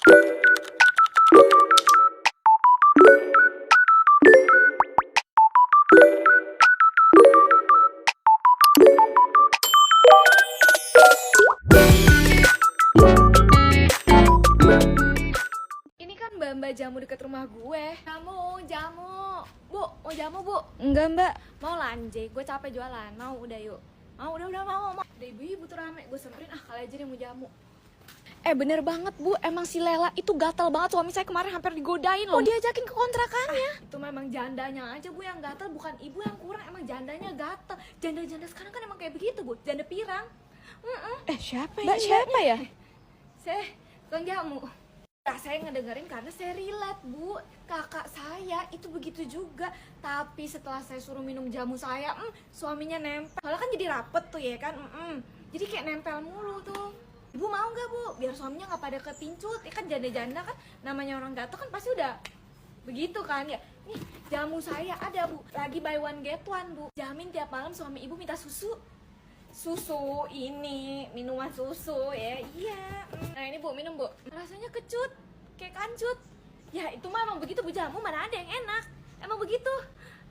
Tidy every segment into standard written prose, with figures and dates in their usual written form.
Ini kan mbak-mbak jamu deket rumah gue. Jamu. Bu, mau jamu, Bu? Enggak mbak. Mau lanjut, gue capek jualan. Mau udah yuk. Mau, udah mau. Udah ibu tuh rame, gue samperin kali aja deh mau jamu. Bener banget Bu, emang si Lela itu gatal banget. Suami saya kemarin hampir digodain loh. Diajakin ke kontrakannya. Itu memang jandanya aja Bu yang gatal, bukan ibu yang kurang. Emang jandanya gatal. Janda-janda sekarang kan emang kayak begitu Bu, janda pirang. Siapa ya? Mbak siapa ya? Saya tukang jamu. Nah, saya ngedengerin karena saya relate Bu. Kakak saya itu begitu juga. Tapi setelah saya suruh minum jamu saya, suaminya nempel. Soalnya kan jadi rapet tuh ya kan. Jadi kayak nempel mulu tuh. Ibu mau nggak Bu? Biar suaminya nggak pada kepincut. Ya kan janda-janda kan namanya orang gatel kan pasti udah begitu kan ya. Nih jamu saya ada Bu. Lagi buy one get one Bu. Jamin tiap malam suami ibu minta susu ini minuman susu ya. Iya. Nah ini Bu minum Bu. Rasanya kecut kayak kancut. Ya itu mah emang begitu Bu, jamu mana ada yang enak. Emang begitu.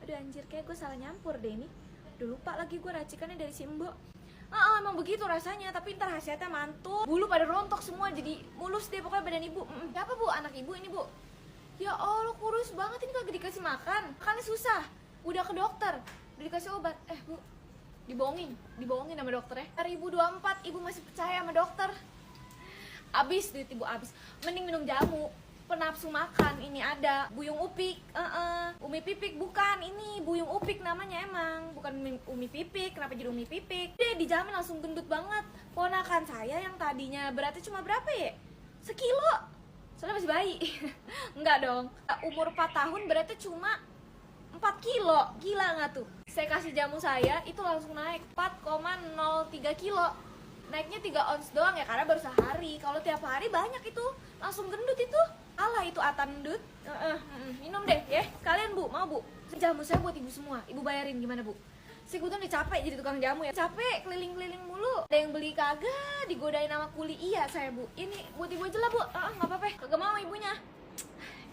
Aduh anjir, kayak gue salah nyampur deh ini. Udah lupa lagi gue racikannya dari si Mbok. Emang begitu rasanya, tapi ntar hasilnya mantul. Bulu pada rontok semua, jadi mulus deh pokoknya badan ibu. Siapa Bu? Anak ibu ini Bu. Ya Allah kurus banget, ini kagak dikasih makan. Makannya susah. Udah ke dokter, udah dikasih obat. Bu, dibohongin sama dokter ya. 2024 ibu masih percaya sama dokter. Abis duit ibu abis. Mending minum jamu. Penafsu makan ini ada Buyung Upik, Umi Pipik bukan, ini Buyung Upik namanya emang, bukan Umi Pipik. Kenapa jadi Umi Pipik? Dia dijamin langsung gendut banget. Ponakan saya yang tadinya beratnya cuma berapa ya? Sekilo. Soalnya masih bayi. Enggak dong. Umur 4 tahun beratnya cuma 4 kilo. Gila nggak tuh? Saya kasih jamu saya itu langsung naik 4,03 kilo. Naiknya 3 ons doang ya karena baru sehari. Kalau tiap hari banyak itu langsung gendut itu. Alah itu atan dut. Minum deh ya. Kalian Bu, mau Bu? Jamu saya buat ibu semua. Ibu bayarin gimana Bu? Si gue tuh udah capek jadi tukang jamu ya. Capek keliling-keliling mulu. Ada yang beli kagak, digodain sama kuli. Iya saya Bu. Ini buat ibu aja lah Bu. Nggak apa-apa. Kagak mau ibunya.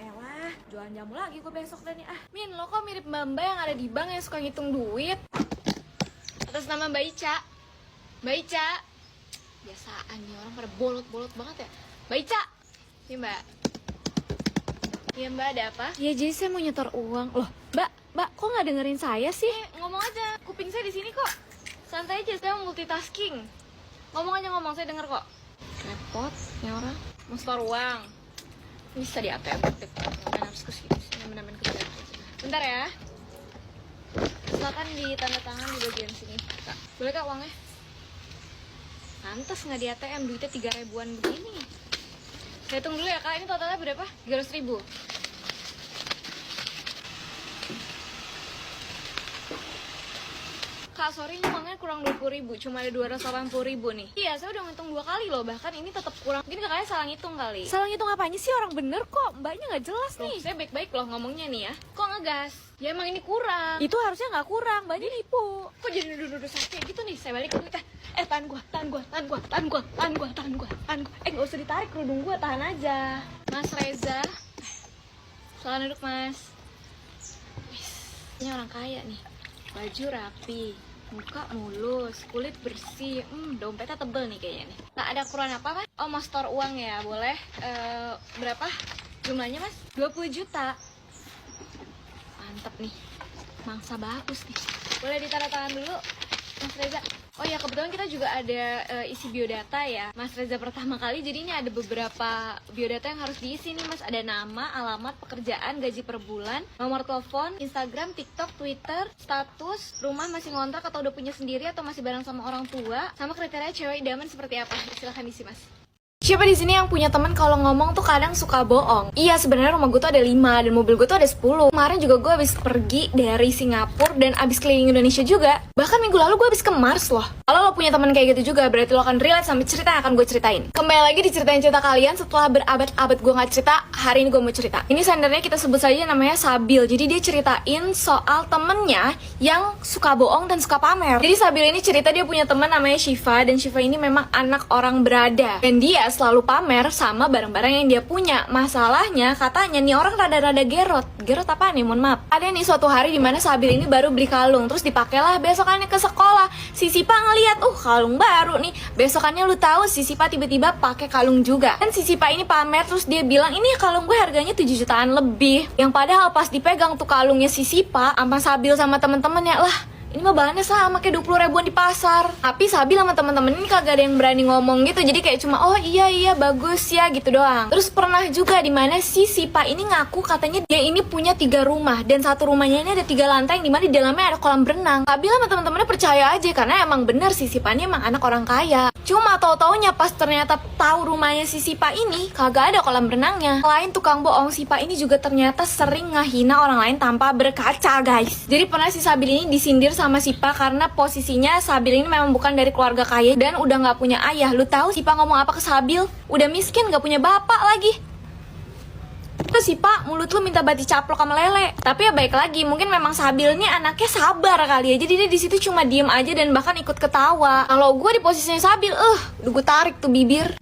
Elah, jualan jamu lagi gue besok deh nih. Min, lo kok mirip Mbak yang ada di bank yang suka ngitung duit? Atas nama Mbak Ica. Mbak Ica. Biasaan nih orang pada bolot-bolot banget ya. Mbak Ica. Iya Mbak. Iya Mbak, ada apa? Ya jadi saya mau nyetor uang. Loh, Mbak, kok nggak dengerin saya sih? Ngomong aja, kuping saya di sini kok. Santai aja, saya multitasking. Ngomong aja, saya denger kok. Repot, ya orang. Mau setor uang. Bisa di ATM, ngapain harus ke situ sih, nambah-nambahin kerjaan aja. Bentar ya. Silakan ditanda tangan di bagian sini, Kak. Boleh Kak uangnya? Pantes nggak di ATM, duitnya 3 ribuan begini. Saya hitung dulu ya Kak, ini totalnya berapa? 300.000. Kak, sorry ini uangnya kurang 20.000, cuma ada 280.000 nih. Iya, saya udah ngitung 2 kali loh, bahkan ini tetap kurang. Mungkin kakaknya salah ngitung kali. Salah ngitung apanya sih? Orang bener kok, mbaknya nggak jelas Loh, nih. saya baik-baik loh ngomongnya nih ya. Kok ngegas? Ya emang ini kurang. Itu harusnya nggak kurang, mbaknya nipu. Kok jadi nuduh-nuduh sakit gitu nih? Saya balik ke duitnya. Tahan gua. Nggak usah ditarik kerudung gua, tahan aja. Mas Reza. Silakan duduk, Mas. Ini orang kaya nih. Baju rapi, muka mulus, kulit bersih, dompetnya tebel nih kayaknya nih. Nah, ada keperluan apa Mas? Oh, mau store uang ya, boleh. Berapa jumlahnya Mas? 20 juta. Mantep nih, mangsa bagus nih. Boleh ditandatangan dulu Mas Reza. Oh ya, kebetulan kita juga ada isi biodata ya Mas Reza pertama kali. Jadi ini ada beberapa biodata yang harus diisi nih Mas. Ada nama, alamat, pekerjaan, gaji per bulan, nomor telepon, Instagram, TikTok, Twitter, status, rumah masih ngontrak atau udah punya sendiri atau masih bareng sama orang tua, sama kriteria cewek idaman seperti apa. Silahkan diisi Mas. Siapa di sini yang punya teman kalau ngomong tuh kadang suka bohong? Iya, sebenarnya rumah gue tuh ada 5 dan mobil gue tuh ada 10. Kemarin juga gue habis pergi dari Singapura dan habis keliling Indonesia juga. Bahkan minggu lalu gue habis ke Mars loh. Kalau lo punya teman kayak gitu juga, berarti lo akan relate sama cerita yang akan gue ceritain. Kembali lagi di ceritain cerita kalian setelah berabad-abad gue nggak cerita. Hari ini gue mau cerita. Ini sendernya kita sebut saja namanya Sabil. Jadi dia ceritain soal temennya yang suka bohong dan suka pamer. Jadi Sabil ini cerita dia punya teman namanya Shiva, dan Shiva ini memang anak orang berada. Dan dia selalu pamer sama barang-barang yang dia punya. Masalahnya katanya nih orang rada-rada gerot. Gerot apa nih? Mohon maaf. Ada nih suatu hari dimana Sabil ini baru beli kalung, terus dipakailah besokannya ke sekolah. Si Sipa ngeliat, kalung baru nih. Besokannya lu tahu si Sipa tiba-tiba pakai kalung juga. Dan si Sipa ini pamer terus dia bilang, ini kalung gue harganya 7 jutaan lebih. Yang padahal pas dipegang tuh kalungnya si Sipa sama Sabil sama temen-temennya, lah ini mah bahannya sama kayak 20 ribuan di pasar. Tapi Sabil sama teman-teman ini kagak ada yang berani ngomong gitu. Jadi kayak cuma iya bagus ya gitu doang. Terus pernah juga dimana si Sipa ini ngaku katanya dia ini punya 3 rumah. Dan satu rumahnya ini ada 3 lantai yang dimana di dalamnya ada kolam renang. Sabil sama teman-temannya percaya aja karena emang bener si Sipa ini emang anak orang kaya. Cuma tau-taunya pas ternyata tahu rumahnya si Sipa ini kagak ada kolam renangnya. Selain tukang bohong, Sipa ini juga ternyata sering ngehina orang lain tanpa berkaca guys. Jadi pernah si Sabil ini disindir sama Sipa karena posisinya Sabil ini memang bukan dari keluarga kaya dan udah nggak punya ayah. Lu tahu Sipa ngomong apa ke Sabil? Udah miskin, nggak punya bapak lagi. Terus Sipa, mulut lu minta bati caplok sama lele. Tapi ya baik lagi, mungkin memang Sabil ini anaknya sabar kali ya. Jadi dia di situ cuma diem aja dan bahkan ikut ketawa. Kalau gue di posisinya Sabil, udah gue tarik tuh bibir.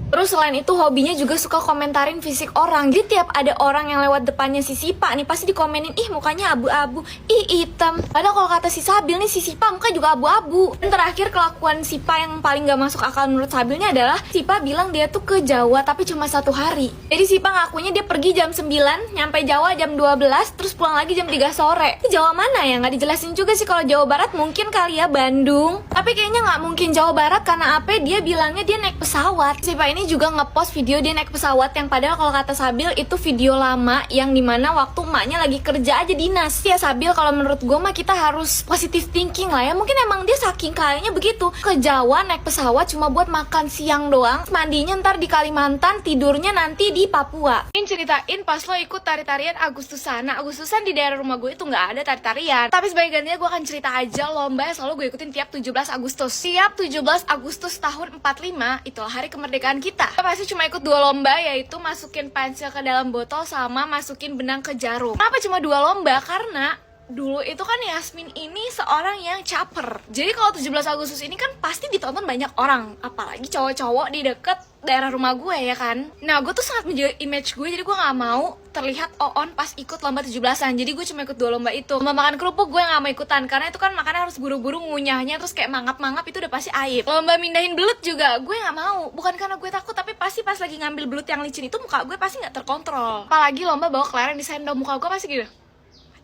Terus selain itu hobinya juga suka komentarin fisik orang. Jadi tiap ada orang yang lewat depannya si Sipa nih pasti dikomenin, ih mukanya abu-abu, ih hitam. Padahal kalau kata si Sabil nih si Sipa mukanya juga abu-abu. Dan terakhir kelakuan Sipa yang paling gak masuk akal menurut Sabilnya adalah Sipa bilang dia tuh ke Jawa tapi cuma 1 hari. Jadi Sipa ngakunya dia pergi jam 9, nyampe Jawa jam 12, terus pulang lagi jam 3 sore. Ini Jawa mana ya? Gak dijelasin juga sih. Kalau Jawa Barat mungkin kali ya Bandung. Tapi kayaknya gak mungkin Jawa Barat karena apa? Dia bilangnya dia naik pesawat. Sipa ini juga ngepost video dia naik pesawat yang padahal kalau kata Sabil itu video lama yang dimana waktu emaknya lagi kerja aja dinas. Ya Sabil, kalau menurut gue mah kita harus positive thinking lah ya. Mungkin emang dia saking kayaknya begitu ke Jawa naik pesawat cuma buat makan siang doang, mandinya ntar di Kalimantan, tidurnya nanti di Papua. Ini ceritain pas lo ikut tari-tarian Agustusan. Nah Agustusan di daerah rumah gue itu nggak ada tari-tarian. Tapi sebagai gantinya gue akan cerita aja lomba yang selalu gue ikutin tiap 17 Agustus. Tiap 17 Agustus tahun 45 itulah hari kemerdekaan kita. Pasti cuma ikut 2 lomba, yaitu masukin pensil ke dalam botol sama masukin benang ke jarum. Kenapa cuma 2 lomba? Karena dulu itu kan Yasmin ini seorang yang caper. Jadi kalau 17 Agustus ini kan pasti ditonton banyak orang, apalagi cowok-cowok di deket daerah rumah gue ya kan. Nah gue tuh sangat menjaga image gue, jadi gue gak mau terlihat on pas ikut lomba 17-an. Jadi gue cuma ikut 2 lomba itu. Lomba makan kerupuk gue gak mau ikutan karena itu kan makannya harus buru-buru ngunyahnya, terus kayak mangap-mangap itu udah pasti aib. Lomba mindahin belut juga gue gak mau, bukan karena gue takut, tapi pasti pas lagi ngambil belut yang licin itu muka gue pasti gak terkontrol. Apalagi lomba bawa kelereng di sendok, muka gue pasti gitu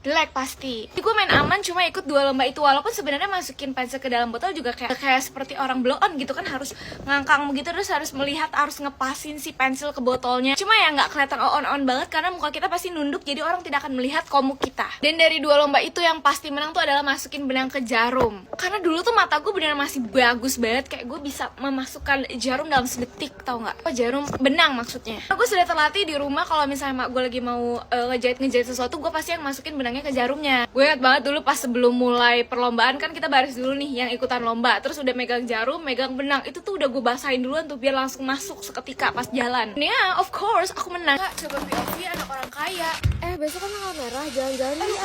jelek pasti. Jadi gue main aman cuma ikut 2 lomba itu. Walaupun sebenarnya masukin pensil ke dalam botol juga kayak seperti orang blow on gitu kan, harus ngangkang begitu, terus harus melihat, harus ngepasin si pensil ke botolnya. Cuma ya nggak kelihatan on banget karena muka kita pasti nunduk, jadi orang tidak akan melihat komuk kita. Dan dari 2 lomba itu yang pasti menang tuh adalah masukin benang ke jarum. Karena dulu tuh mata gue beneran masih bagus banget, kayak gue bisa memasukkan jarum dalam sedetik, tau nggak? Jarum benang maksudnya. Gue sudah terlatih di rumah kalau misalnya mak gue lagi mau ngejahit sesuatu, gue pasti yang masukin benang ke jarumnya. Gue ingat banget dulu pas sebelum mulai perlombaan kan kita baris dulu nih yang ikutan lomba, terus udah megang jarum, megang benang, itu tuh udah gue basahin duluan tuh biar langsung masuk seketika pas jalan. Ya of course aku menang. Coba POV anak orang kaya. Besok kan tanggal merah, jalan-jalan nih.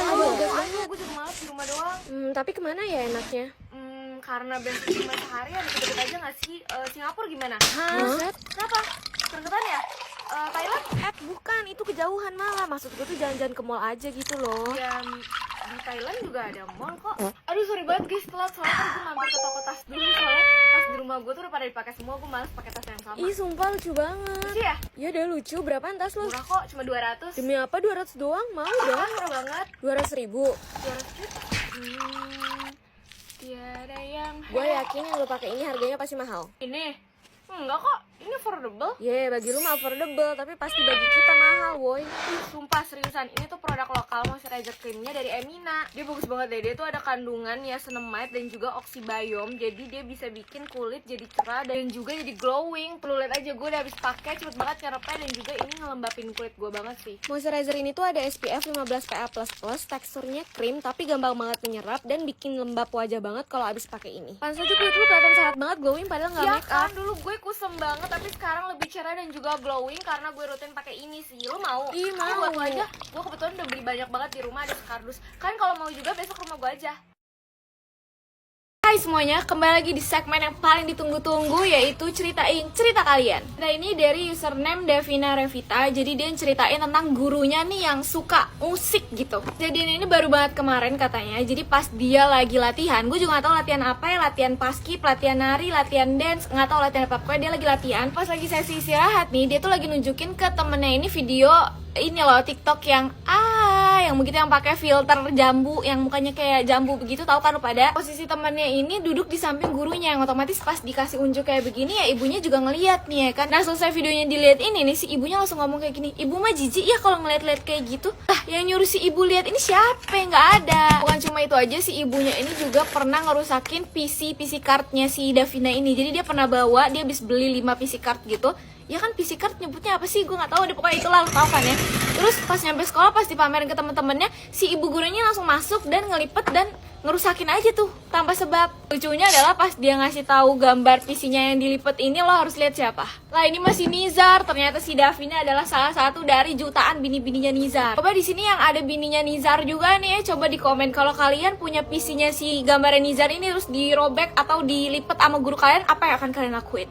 Gue juga malas di rumah doang. Tapi kemana ya enaknya? Karena besok cuma sehari, ada deket aja gak sih? Singapura gimana? Hah? Kenapa? Gergetan ya? Thailand? Bukan, itu kejauhan malah. Maksud gue tuh jalan-jalan ke mall aja gitu loh. Ya, di Thailand juga ada mall kok. Aduh sorry banget guys, telat soalnya kan gue mampir ke toko tas dulu. Soalnya tas di rumah gue tuh udah pada dipakai semua, gue males pakai tas yang sama. Ih sumpah lucu banget. Lucu ya? Ya udah lucu, berapaan tas lo? Murah kok, cuma 200. Demi apa 200 doang? Mau dong. Murah banget. 200 ribu. 200 juta. Tiada yang Gue yakin yang lo pakai ini harganya pasti mahal. Ini? Enggak kok, ini affordable. Bagi lu mah affordable, tapi pasti bagi kita mahal, woy. Sumpah seriusan, ini tuh produk lokal moisturizer creamnya dari Emina. Dia bagus banget deh, dia tuh ada kandungan niacinamide dan juga oxybiome. Jadi dia bisa bikin kulit jadi cerah dan juga jadi glowing. Perlu lihat aja, gue udah habis pakai, cepet banget nyerapnya. Dan juga ini ngelembapin kulit gue banget sih. Moisturizer ini tuh ada SPF 15 PA++, teksturnya krim tapi gampang banget menyerap dan bikin lembab wajah banget kalau abis pakai ini. Pantas aja kulit lu kelihatan sehat banget, glowing padahal nggak Ya make up. kan, dulu gue kusem banget tapi sekarang lebih cerah dan juga glowing karena gue rutin pakai ini sih. Lo mau? Ih, Ini mau. buat lo aja. Gue kebetulan udah beli banyak banget di rumah, ada sekardus. Kan kalau mau juga besok rumah gue aja. Hai semuanya, kembali lagi di segmen yang paling ditunggu-tunggu, yaitu ceritain cerita kalian. Nah ini dari username Davina Revita. Jadi dia ceritain tentang gurunya nih yang suka musik gitu. Jadi ini baru banget kemarin katanya. Jadi pas dia lagi latihan, gue juga gak tahu latihan apa ya, latihan paskib, latihan nari, latihan dance, gak tahu latihan apa. Pokoknya dia lagi latihan. Pas lagi sesi istirahat nih, dia tuh lagi nunjukin ke temennya ini video ini loh, TikTok yang yang begitu, yang pakai filter jambu, yang mukanya kayak jambu begitu, tahu kan lu pada. Posisi temannya ini duduk di samping gurunya, yang otomatis pas dikasih unjuk kayak begini ya ibunya juga ngeliat nih ya kan. Nah selesai videonya dilihat ini nih, si ibunya langsung ngomong kayak gini, ibu mah jijik ya kalau ngeliat-liat kayak gitu. Yang nyuruh si ibu lihat ini siapa? Nggak ada. Bukan cuma itu aja, si ibunya ini juga pernah ngerusakin PC cardnya si Davina ini. Jadi dia pernah bawa, dia habis beli 5 PC card gitu. Ya kan PC card nyebutnya apa sih? Gue nggak tahu deh, pokoknya itulah, lo tau kan ya. Terus pas nyampe sekolah, pas dipamerin ke temen-temennya, si ibu gurunya langsung masuk dan ngelipet dan ngerusakin aja tuh tanpa sebab. Lucunya adalah pas dia ngasih tahu gambar PC-nya yang dilipet ini, lo harus lihat siapa. Lah ini masih Nizar. Ternyata si Davina adalah salah satu dari jutaan bini-bininya Nizar. Coba di sini yang ada bininya Nizar juga nih ya, coba di komen kalau kalian punya PC-nya si gambarnya Nizar ini terus dirobek atau dilipet sama guru kalian, apa yang akan kalian lakuin?